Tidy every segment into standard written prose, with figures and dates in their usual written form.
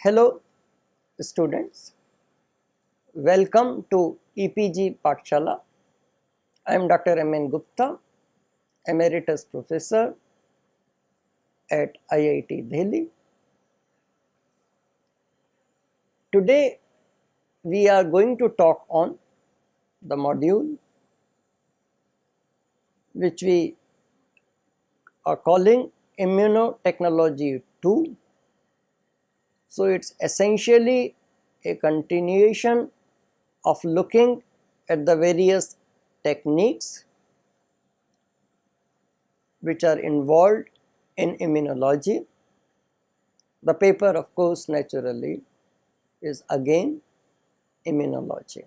Hello students, welcome to EPG Pathshala. I am Dr. M.N. Gupta, Emeritus Professor at IIT Delhi. Today we are going to talk on the module which we are calling Immunotechnology 2. So it's essentially a continuation of looking at the various techniques which are involved in immunology. The paper, of course, naturally is again immunology.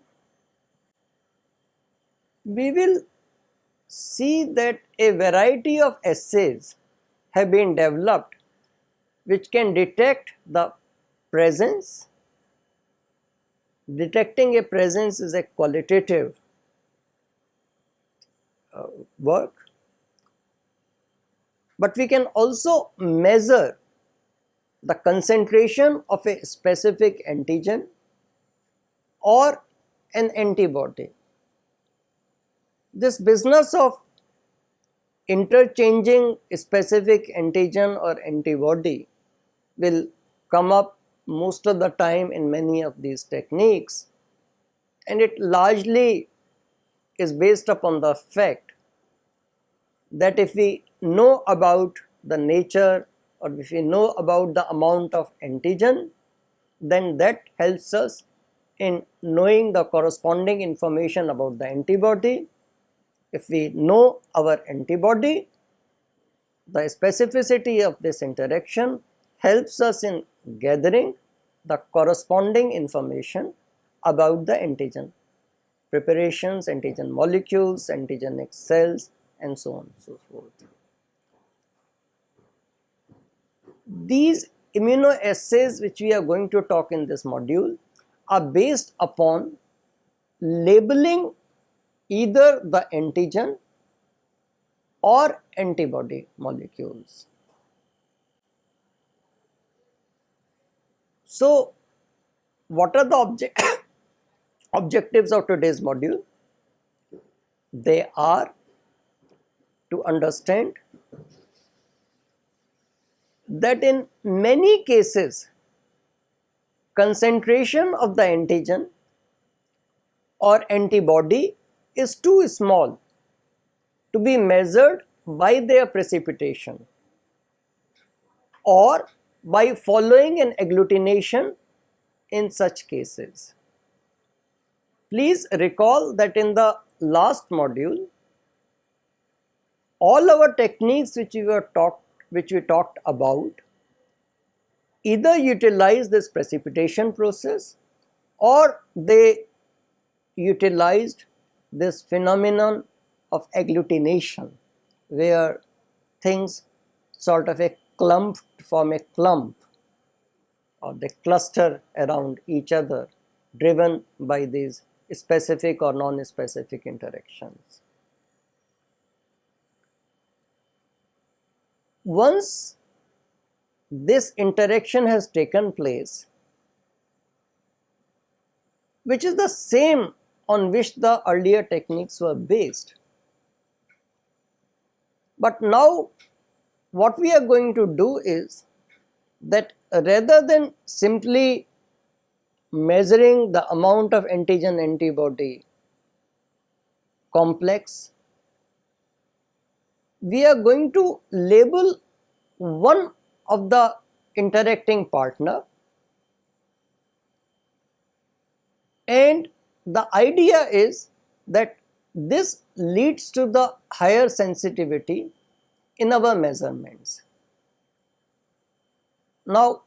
We will see that a variety of assays have been developed which can detect the presence. Detecting a presence is a qualitative work, but we can also measure the concentration of a specific antigen or an antibody. This business of interchanging a specific antigen or antibody will come up most of the time in many of these techniques, and it largely is based upon the fact that if we know about the nature or if we know about the amount of antigen, then that helps us in knowing the corresponding information about the antibody. If we know our antibody, the specificity of this interaction helps us in gathering the corresponding information about the antigen preparations, antigen molecules, antigenic cells, and so on and so forth. These immunoassays which we are going to talk in this module are based upon labeling either the antigen or antibody molecules. So, what are the objectives of today's module? They are to understand that in many cases concentration of the antigen or antibody is too small to be measured by their precipitation or by following an agglutination in such cases. Please recall that in the last module, all our techniques which we talked about either utilize this precipitation process or they utilized this phenomenon of agglutination, where things sort of form a clump or they cluster around each other, driven by these specific or non-specific interactions. Once this interaction has taken place, which is the same on which the earlier techniques were based, but now what we are going to do is that rather than simply measuring the amount of antigen antibody complex, we are going to label one of the interacting partner, and the idea is that this leads to the higher sensitivity in our measurements. Now,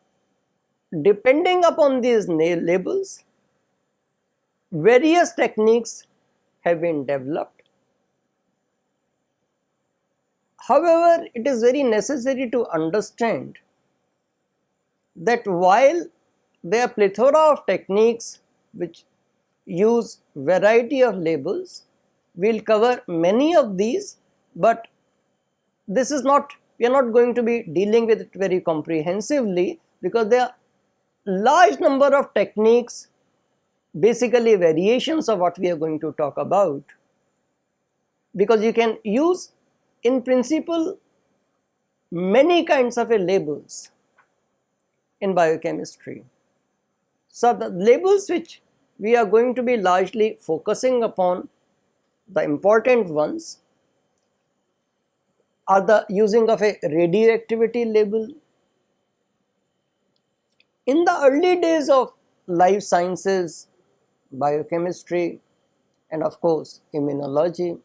depending upon these labels, various techniques have been developed. However, it is very necessary to understand that while there are plethora of techniques which use variety of labels, we will cover many of these, but we are not going to be dealing with it very comprehensively because there are large number of techniques, basically variations of what we are going to talk about, because you can use in principle many kinds of labels in biochemistry. So the labels which we are going to be largely focusing upon, the important ones, are the using of a radioactivity label. In the early days of life sciences, biochemistry, and of course immunology,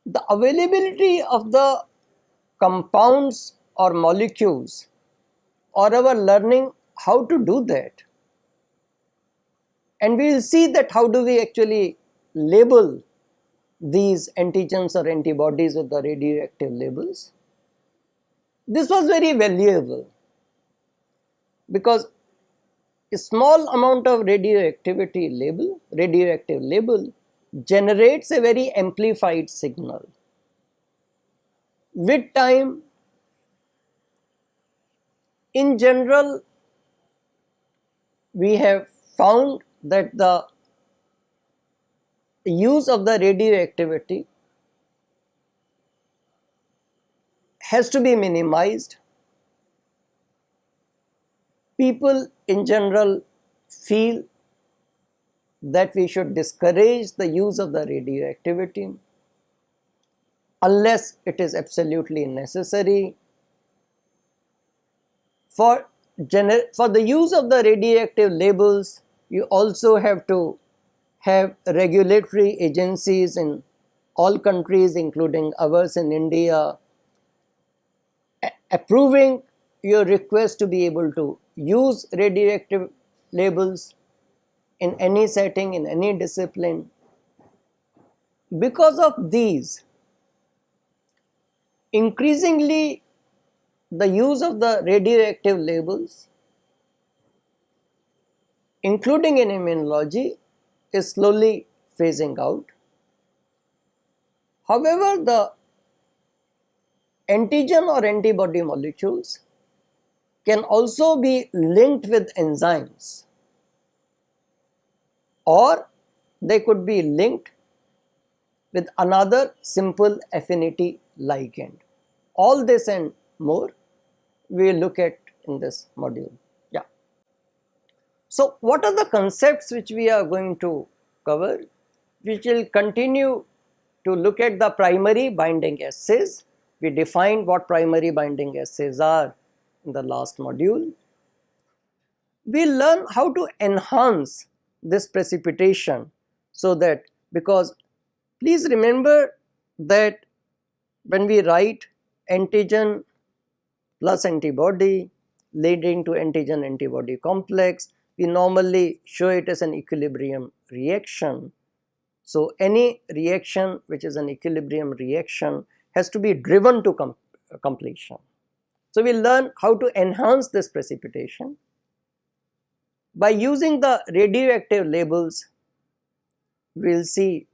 the availability of the compounds or molecules, or our learning how to do that, and we will see that how do we actually label these antigens or antibodies with the radioactive labels. This was very valuable because a small amount of radioactive label generates a very amplified signal. With time, in general, we have found that the use of the radioactivity has to be minimized. People in general feel that we should discourage the use of the radioactivity unless it is absolutely necessary. For the use of the radioactive labels, you also have to have regulatory agencies in all countries, including ours in India, approving your request to be able to use radioactive labels in any setting, in any discipline. Because of these, increasingly the use of the radioactive labels, including in immunology, is slowly phasing out. However, the antigen or antibody molecules can also be linked with enzymes, or they could be linked with another simple affinity ligand. All this and more we will look at in this module. Yeah. So what are the concepts which we are going to cover? We will continue to look at the primary binding assays. We defined what primary binding assays are in the last module. We learn how to enhance this precipitation, so that, because please remember that when we write antigen plus antibody leading to antigen antibody complex, we normally show it as an equilibrium reaction. So any reaction which is an equilibrium reaction has to be driven to completion. So we learn how to enhance this precipitation by using the radioactive labels. We will see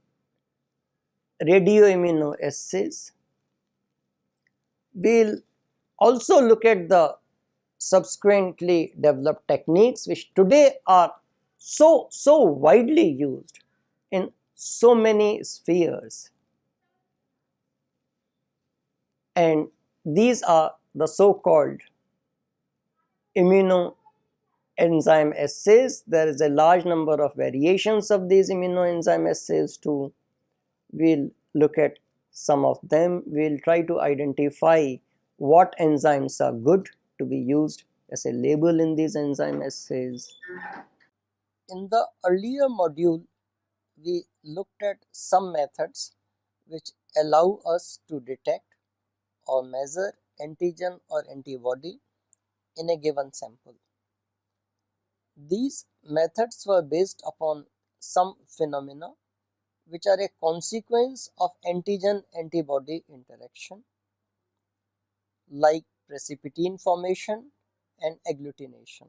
radioimmunoassays. We will also look at the subsequently developed techniques which today are so widely used in so many spheres, and these are the so-called immunoenzyme assays. There is a large number of variations of these immunoenzyme assays too. We'll look at some of them. We'll try to identify what enzymes are good to be used as a label in these enzyme assays. In the earlier module, we looked at some methods which allow us to detect or measure antigen or antibody in a given sample. These methods were based upon some phenomena which are a consequence of antigen-antibody interaction, like precipitin formation and agglutination.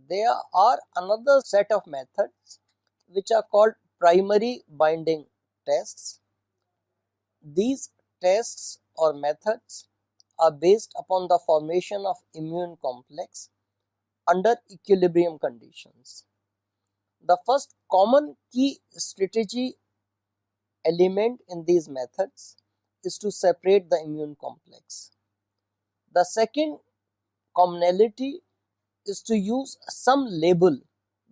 There are another set of methods which are called primary binding tests. These tests or methods are based upon the formation of immune complex under equilibrium conditions. The first common key strategy element in these methods is to separate the immune complex. The second commonality is to use some label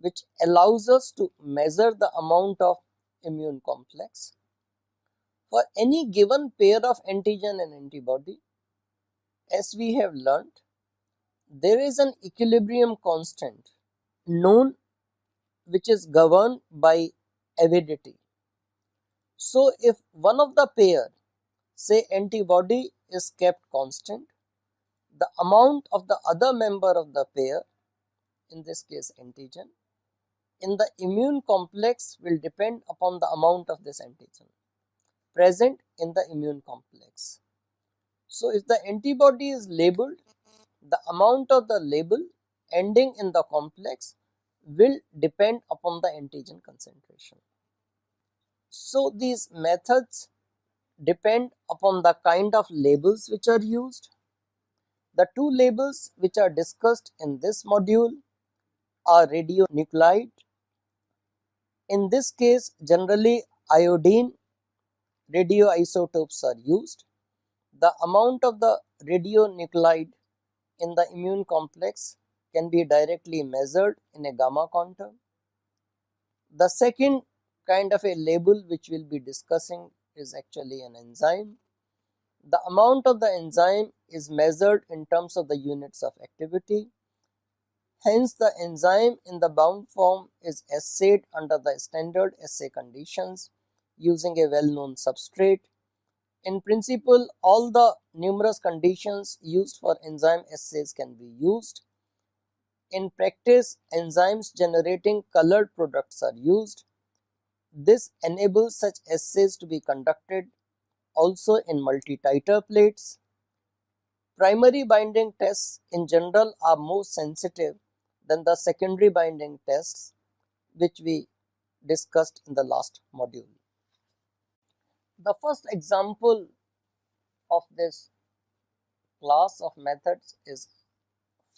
which allows us to measure the amount of immune complex. For any given pair of antigen and antibody, as we have learnt, there is an equilibrium constant known which is governed by avidity. So, if one of the pair, say antibody, is kept constant, the amount of the other member of the pair, in this case antigen, in the immune complex will depend upon the amount of this antigen present in the immune complex. So, if the antibody is labeled, the amount of the label ending in the complex will depend upon the antigen concentration. So, these methods depend upon the kind of labels which are used. The two labels which are discussed in this module are radionuclide. In this case, generally iodine radioisotopes are used. The amount of the radionuclide in the immune complex can be directly measured in a gamma counter. The second kind of a label which we will be discussing is actually an enzyme. The amount of the enzyme is measured in terms of the units of activity. Hence, the enzyme in the bound form is assayed under the standard assay conditions using a well-known substrate. In principle, all the numerous conditions used for enzyme assays can be used. In practice, enzymes generating colored products are used. This enables such assays to be conducted also in multi-titer plates. Primary binding tests in general are more sensitive than the secondary binding tests which we discussed in the last module. The first example of this class of methods is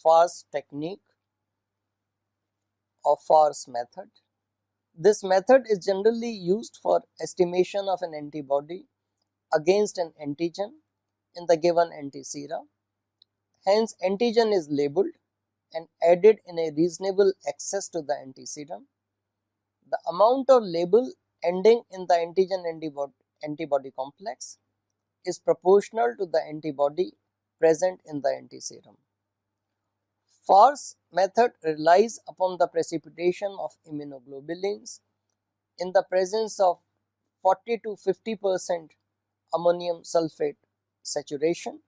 Farse technique or Farse method. This method is generally used for estimation of an antibody against an antigen in the given antisera. Hence, antigen is labeled and added in a reasonable excess to the antiserum. The amount of label ending in the antigen antibody complex is proportional to the antibody present in the antiserum. Farse method relies upon the precipitation of immunoglobulins in the presence of 40 to 50% ammonium sulfate saturation.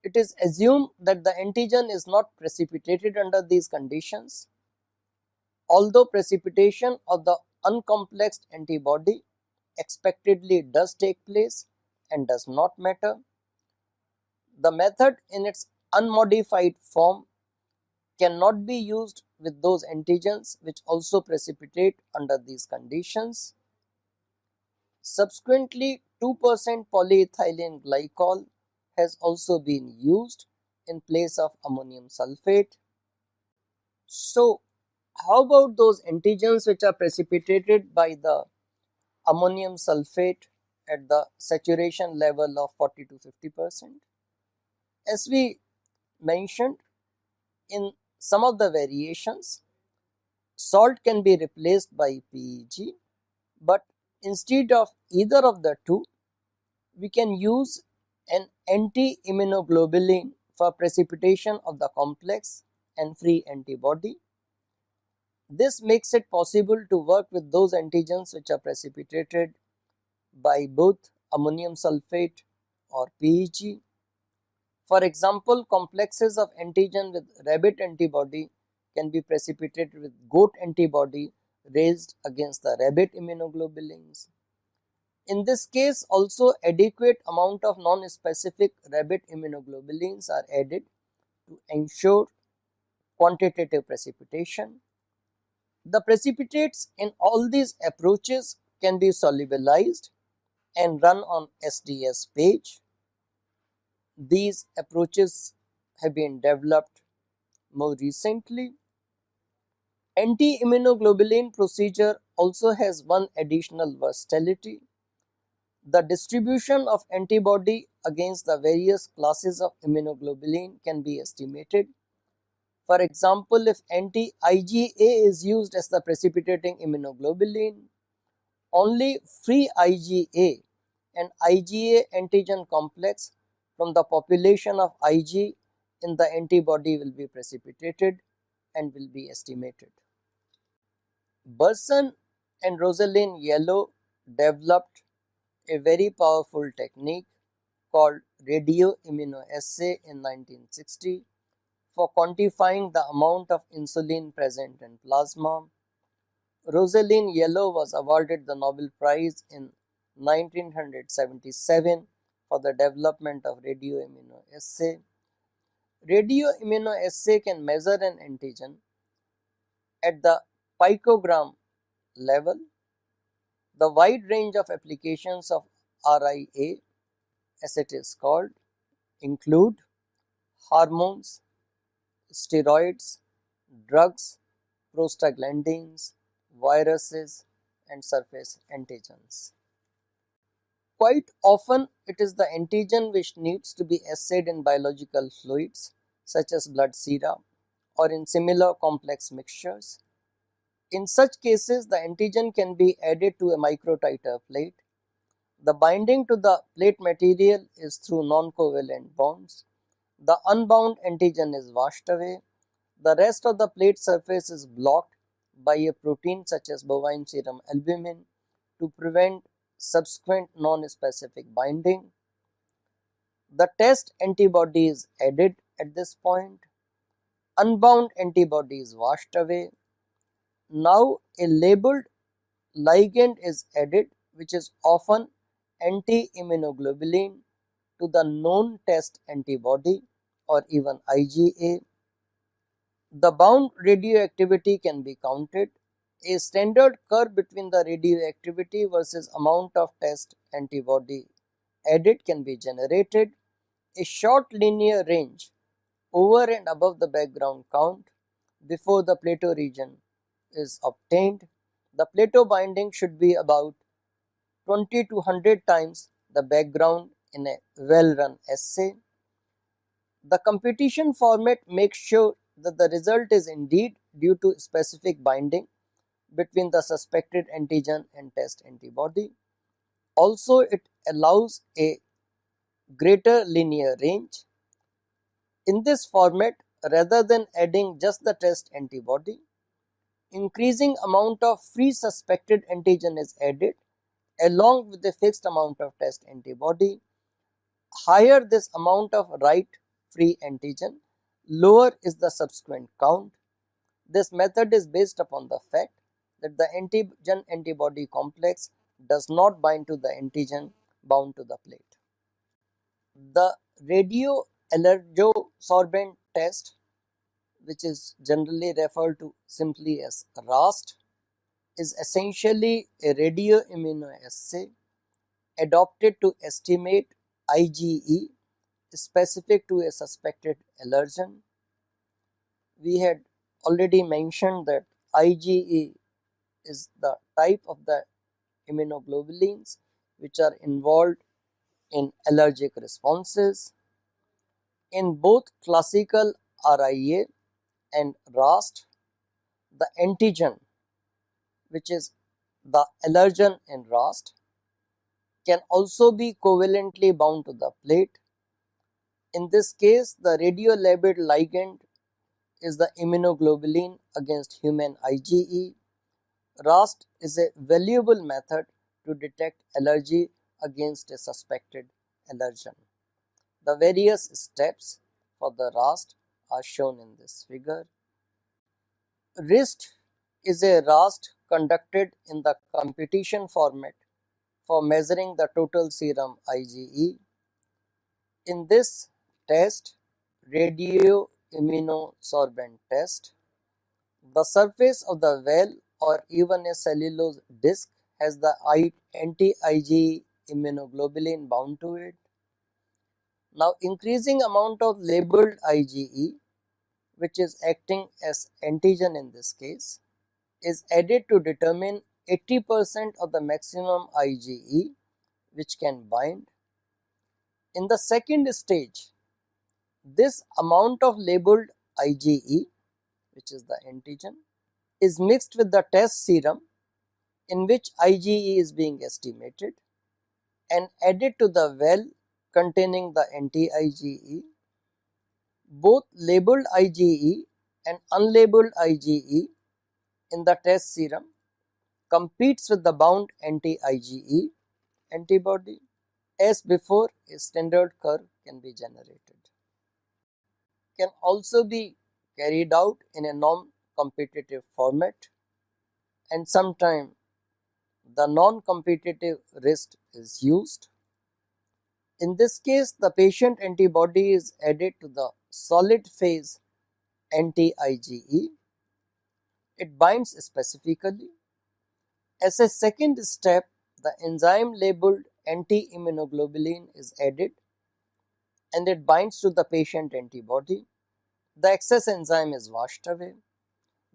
It is assumed that the antigen is not precipitated under these conditions. Although precipitation of the uncomplexed antibody expectedly does take place and does not matter, the method in its unmodified form cannot be used with those antigens which also precipitate under these conditions. Subsequently, 2% polyethylene glycol has also been used in place of ammonium sulfate. So, how about those antigens which are precipitated by the ammonium sulfate at the saturation level of 40 to 50%? As we mentioned, in some of the variations, salt can be replaced by PEG, but instead of either of the two, we can use an anti-immunoglobulin for precipitation of the complex and free antibody. This makes it possible to work with those antigens which are precipitated by both ammonium sulfate or PEG. For example, complexes of antigen with rabbit antibody can be precipitated with goat antibody raised against the rabbit immunoglobulins. In this case, also adequate amount of non-specific rabbit immunoglobulins are added to ensure quantitative precipitation. The precipitates in all these approaches can be solubilized and run on SDS page. these approaches have been developed more recently. Anti-immunoglobulin procedure also has one additional versatility. The distribution of antibody against the various classes of immunoglobulin can be estimated. For example, if anti-IgA is used as the precipitating immunoglobulin, only free IgA and IgA antigen complex from the population of Ig in the antibody will be precipitated and will be estimated. Burson and Rosalind Yellow developed a very powerful technique called radioimmunoassay in 1960 for quantifying the amount of insulin present in plasma. Rosalind Yellow was awarded the Nobel Prize in 1977 for the development of radioimmunoassay. Radioimmunoassay can measure an antigen at the picogram level. The wide range of applications of RIA, as it is called, include hormones, steroids, drugs, prostaglandins, viruses, and surface antigens. Quite often, it is the antigen which needs to be assayed in biological fluids such as blood sera or in similar complex mixtures. In such cases, the antigen can be added to a microtiter plate. The binding to the plate material is through non-covalent bonds. The unbound antigen is washed away. The rest of the plate surface is blocked by a protein such as bovine serum albumin to prevent subsequent non-specific binding. The test antibody is added at this point. Unbound antibody is washed away. Now a labeled ligand is added, which is often anti-immunoglobulin, to the known test antibody or even IgA. The bound radioactivity can be counted. A standard curve between the radioactivity versus amount of test antibody added can be generated. A short linear range over and above the background count before the plateau region is obtained. The plateau binding should be about 20 to 100 times the background in a well-run assay. The competition format makes sure that the result is indeed due to specific binding between the suspected antigen and test antibody. Also, it allows a greater linear range. In this format, rather than adding just the test antibody, increasing amount of free suspected antigen is added along with a fixed amount of test antibody. Higher this amount of right free antigen, lower is the subsequent count. This method is based upon the fact that the antigen antibody complex does not bind to the antigen bound to the plate. The radioallergosorbent test, which is generally referred to simply as RAST, is essentially a radioimmunoassay adopted to estimate IgE specific to a suspected allergen. We had already mentioned that IgE is the type of the immunoglobulins which are involved in allergic responses. In both classical RIA and RAST, the antigen, which is the allergen in RAST, can also be covalently bound to the plate. In this case, the radiolabeled ligand is the immunoglobulin against human IgE. RAST is a valuable method to detect allergy against a suspected allergen. The various steps for the RAST are shown in this figure. RIST is a RAST conducted in the competition format for measuring the total serum IgE. In this test, radioimmunosorbent test, the surface of the well or even a cellulose disc has the anti-IgE immunoglobulin bound to it. Now increasing amount of labeled IgE, which is acting as antigen in this case, is added to determine 80% of the maximum IgE which can bind. In the second stage, this amount of labeled IgE, which is the antigen, is mixed with the test serum in which IgE is being estimated and added to the well containing the anti-IgE. Both labeled IgE and unlabeled IgE in the test serum competes with the bound anti-IgE antibody. As before, a standard curve can be generated. Can also be carried out in a non-competitive format, and sometimes the non-competitive RIST is used. In this case, the patient antibody is added to the solid phase anti-IgE. It binds specifically. As a second step, the enzyme labeled anti-immunoglobulin is added and it binds to the patient antibody. The excess enzyme is washed away.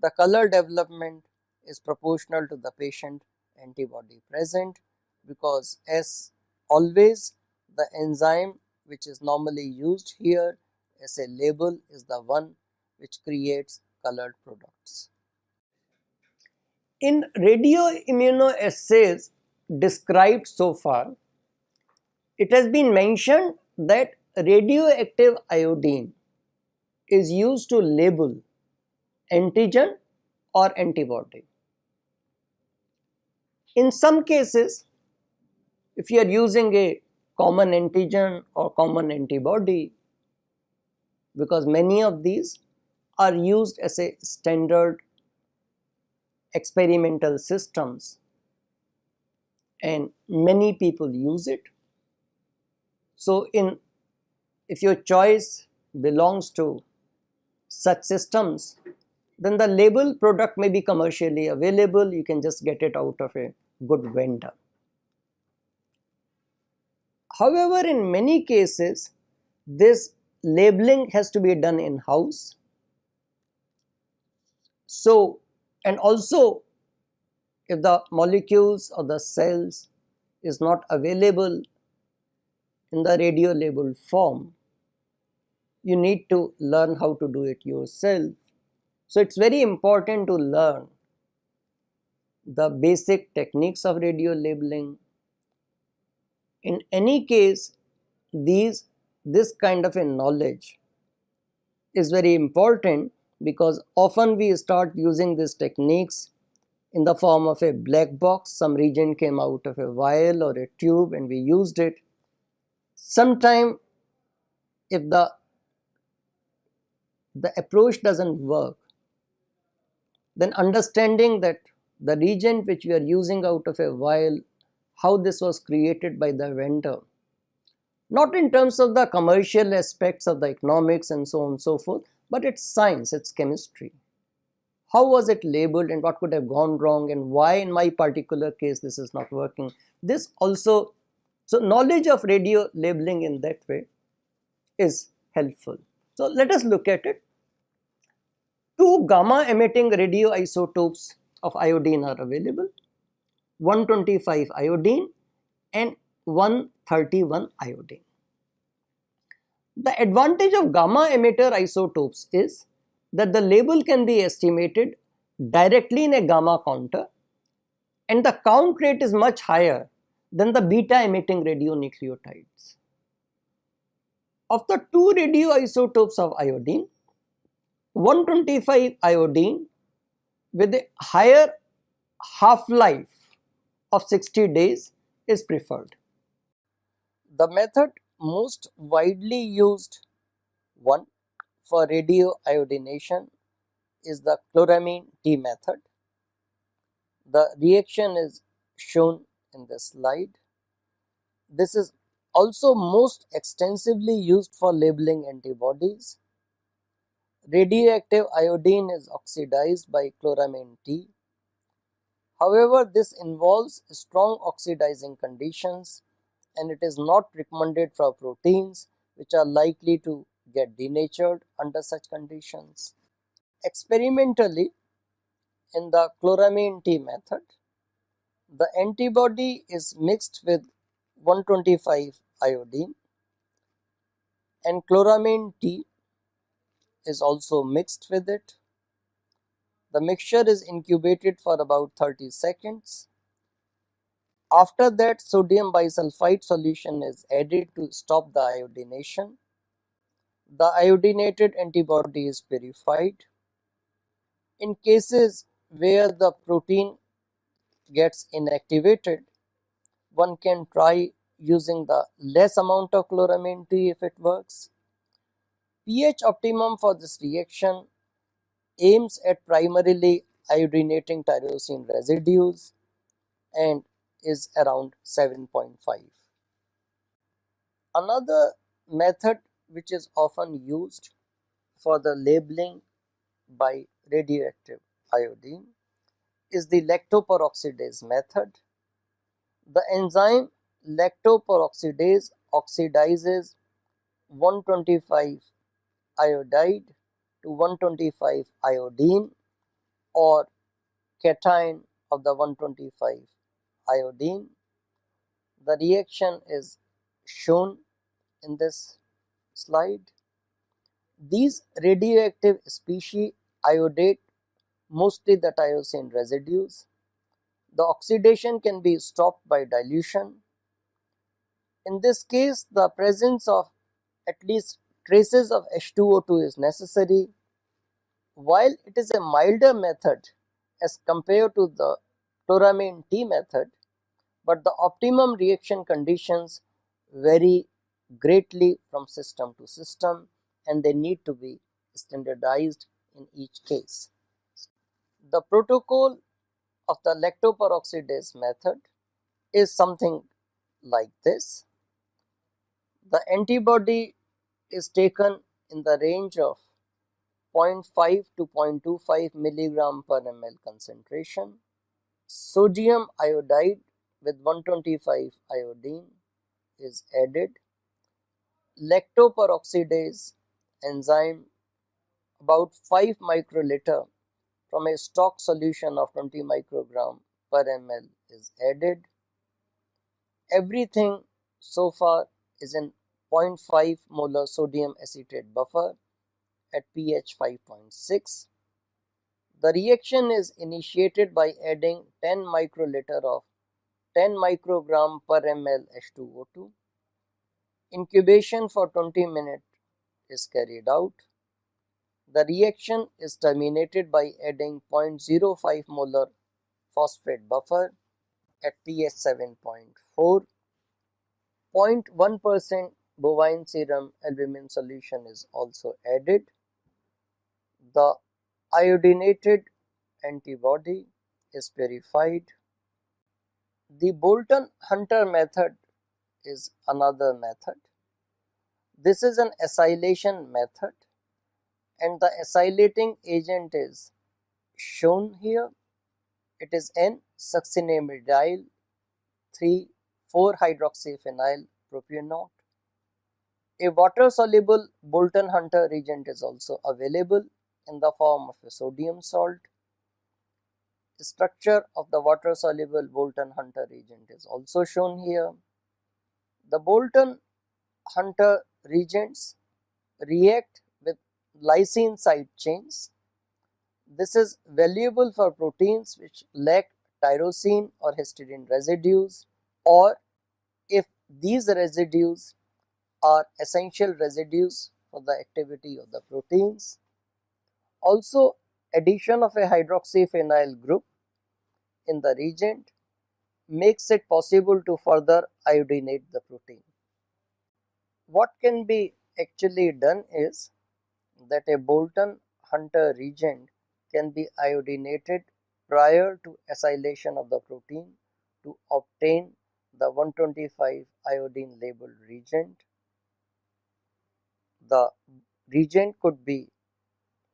The color development is proportional to the patient antibody present, because as always the enzyme which is normally used here as a label is the one which creates colored products. In radioimmunoassays described so far, it has been mentioned that radioactive iodine is used to label antigen or antibody. In some cases, if you are using a common antigen or common antibody, because many of these are used as a standard experimental systems and many people use it. So if your choice belongs to such systems, then the label product may be commercially available. You can just get it out of a good vendor. However, in many cases, this labeling has to be done in-house. So, and also if the molecules or the cells is not available in the radio labeled form, you need to learn how to do it yourself. So, it's very important to learn the basic techniques of radio labeling. In any case, this kind of a knowledge is very important, because often we start using these techniques in the form of a black box. Some reagent came out of a vial or a tube and we used it. Sometime if the approach doesn't work, then understanding that the reagent which we are using out of a vial, how this was created by the vendor, not in terms of the commercial aspects of the economics and so on and so forth, but it's science, it's chemistry. How was it labeled and what could have gone wrong, and why in my particular case this is not working. This also, so knowledge of radio labeling in that way is helpful. So let us look at it. Two gamma emitting radioisotopes of iodine are available, 125 iodine and 131 iodine. The advantage of gamma emitter isotopes is that the label can be estimated directly in a gamma counter, and the count rate is much higher than the beta emitting radionucleotides. Of the two radioisotopes of iodine, 125 iodine with a higher half-life of 60 days is preferred. The method most widely used one for radioiodination is the chloramine T method. The reaction is shown in the slide. This is also most extensively used for labeling antibodies. Radioactive iodine is oxidized by chloramine T. However, this involves strong oxidizing conditions and it is not recommended for proteins which are likely to get denatured under such conditions. Experimentally, in the chloramine T method, the antibody is mixed with 125 iodine and chloramine T is also mixed with it. The mixture is incubated for about 30 seconds. After that, sodium bisulfite solution is added to stop the iodination. The iodinated antibody is purified. In cases where the protein gets inactivated, one can try using the less amount of chloramine T if it works. pH optimum for this reaction aims at primarily iodinating tyrosine residues and is around 7.5. Another method which is often used for the labeling by radioactive iodine is the lactoperoxidase method. The enzyme lactoperoxidase oxidizes 125 iodide to 125 iodine or cation of the 125 iodine. The reaction is shown in this slide. These radioactive species iodate mostly the tyrosine residues. The oxidation can be stopped by dilution. In this case, the presence of at least traces of H2O2 is necessary. While it is a milder method as compared to the chloramine T method, but the optimum reaction conditions vary greatly from system to system and they need to be standardized in each case. The protocol of the lactoperoxidase method is something like this. The antibody is taken in the range of 0.5 to 0.25 milligram per ml concentration. Sodium iodide with 125 iodine is added. Lactoperoxidase enzyme about 5 microliter from a stock solution of 20 microgram per ml is added. Everything so far is in 0.5 molar sodium acetate buffer at pH 5.6. The reaction is initiated by adding 10 microliter of 10 microgram per ml H2O2. Incubation for 20 minutes is carried out. The reaction is terminated by adding 0.05 molar phosphate buffer at pH 7.4. 0.1% bovine serum albumin solution is also added. The iodinated antibody is purified. The Bolton-Hunter method is another method. This is an acylation method and the acylating agent is shown here. It is N-succinimidyl 3,4-hydroxyphenyl propionate. A water-soluble Bolton-Hunter reagent is also available in the form of a sodium salt. The structure of the water-soluble Bolton-Hunter reagent is also shown here. The Bolton-Hunter reagents react with lysine side chains. This is valuable for proteins which lack tyrosine or histidine residues, or if these residues are essential residues for the activity of the proteins. Also, addition of a hydroxyphenyl group in the reagent makes it possible to further iodinate the protein. What can be actually done is that a Bolton-Hunter reagent can be iodinated prior to acylation of the protein to obtain the 125 iodine labeled reagent. The reagent could be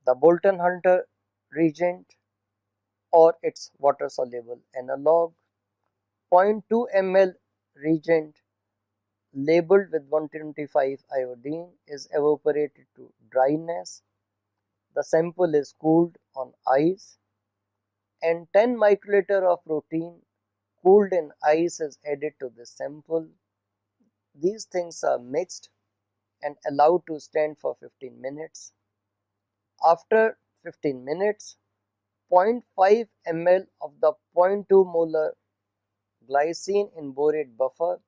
the Bolton-Hunter reagent or its water-soluble analog. 0.2 ml reagent labeled with 125 iodine is evaporated to dryness. The sample is cooled on ice and 10 microliter of protein cooled in ice is added to this sample. These things are mixed and allowed to stand for 15 minutes. After 15 minutes, 0.5 ml of the 0.2 molar glycine in borate buffer,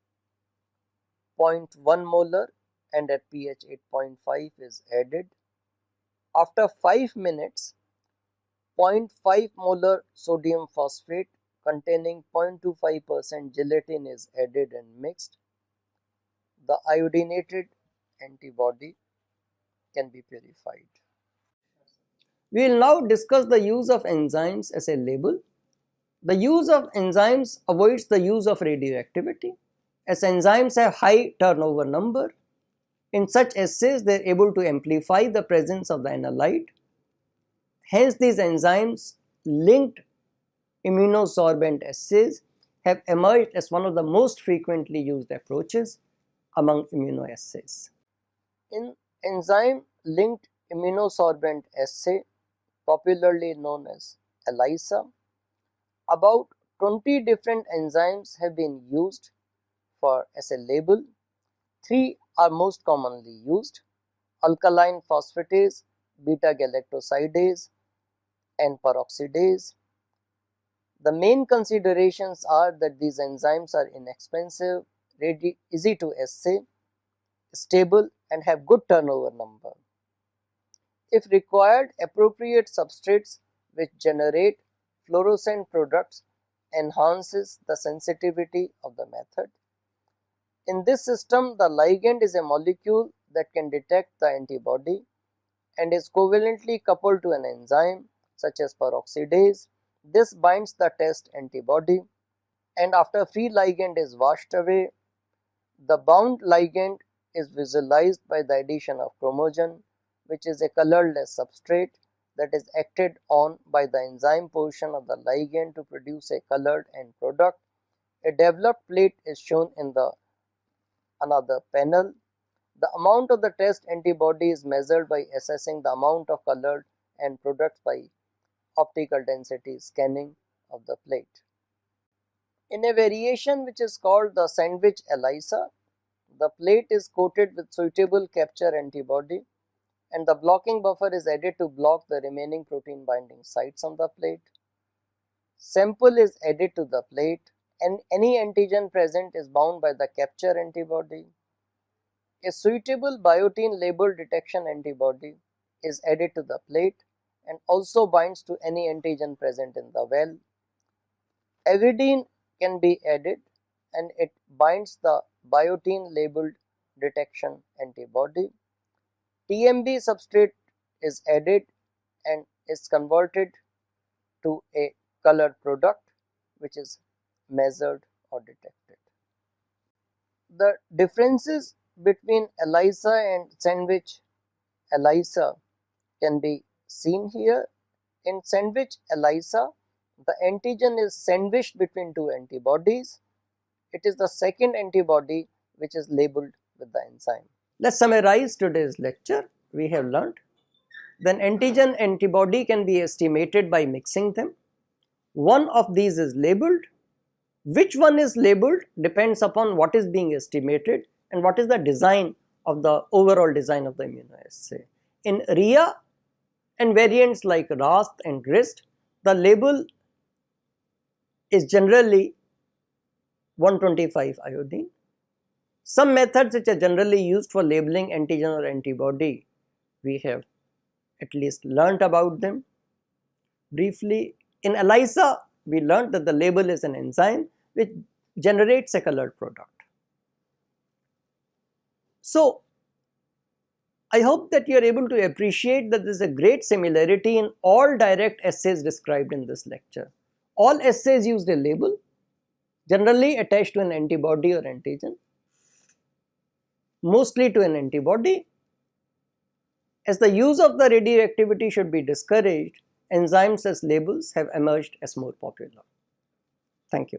0.1 molar and at pH 8.5 is added. After 5 minutes, 0.5 molar sodium phosphate containing 0.25% gelatin is added and mixed. The iodinated antibody can be purified. We will now discuss the use of enzymes as a label. The use of enzymes avoids the use of radioactivity, as enzymes have high turnover number. In such assays, they are able to amplify the presence of the analyte. Hence, these enzymes linked immunosorbent assays have emerged as one of the most frequently used approaches among immunoassays. In enzyme linked immunosorbent assay, popularly known as ELISA, about 20 different enzymes have been used for as a label. 3 are most commonly used: alkaline phosphatase, beta galactosidase and peroxidase. The main considerations are that these enzymes are inexpensive, easy to assay, stable and have good turnover number. If required, appropriate substrates which generate fluorescent products enhances the sensitivity of the method. In this system, the ligand is a molecule that can detect the antibody and is covalently coupled to an enzyme such as peroxidase. This binds the test antibody, and after free ligand is washed away, the bound ligand is visualized by the addition of chromogen, which is a colorless substrate that is acted on by the enzyme portion of the ligand to produce a colored end product. A developed plate is shown in the another panel. The amount of the test antibody is measured by assessing the amount of colored end products by optical density scanning of the plate. In a variation which is called the sandwich ELISA, the plate is coated with suitable capture antibody and the blocking buffer is added to block the remaining protein binding sites on the plate. Sample is added to the plate and any antigen present is bound by the capture antibody. A suitable biotin labeled detection antibody is added to the plate and also binds to any antigen present in the well. Avidin can be added and it binds the biotin labeled detection antibody. TMB substrate is added and is converted to a colored product which is measured or detected. The differences between ELISA and sandwich ELISA can be seen here. In sandwich ELISA, the antigen is sandwiched between two antibodies. It is the second antibody which is labeled with the enzyme. Let's summarize today's lecture. We have learned then antigen antibody can be estimated by mixing them. One of these is labeled. Which one is labeled depends upon what is being estimated and what is the design of the overall design of the immunoassay. In RIA and variants like RASP and GRIST, the label is generally 125 iodine. Some methods which are generally used for labeling antigen or antibody, we have at least learnt about them. Briefly, in ELISA, we learnt that the label is an enzyme which generates a colored product. So, I hope that you are able to appreciate that there is a great similarity in all direct assays described in this lecture. All assays use a label, generally attached to an antibody or antigen, mostly to an antibody. As the use of the radioactivity should be discouraged, enzymes as labels have emerged as more popular. Thank you.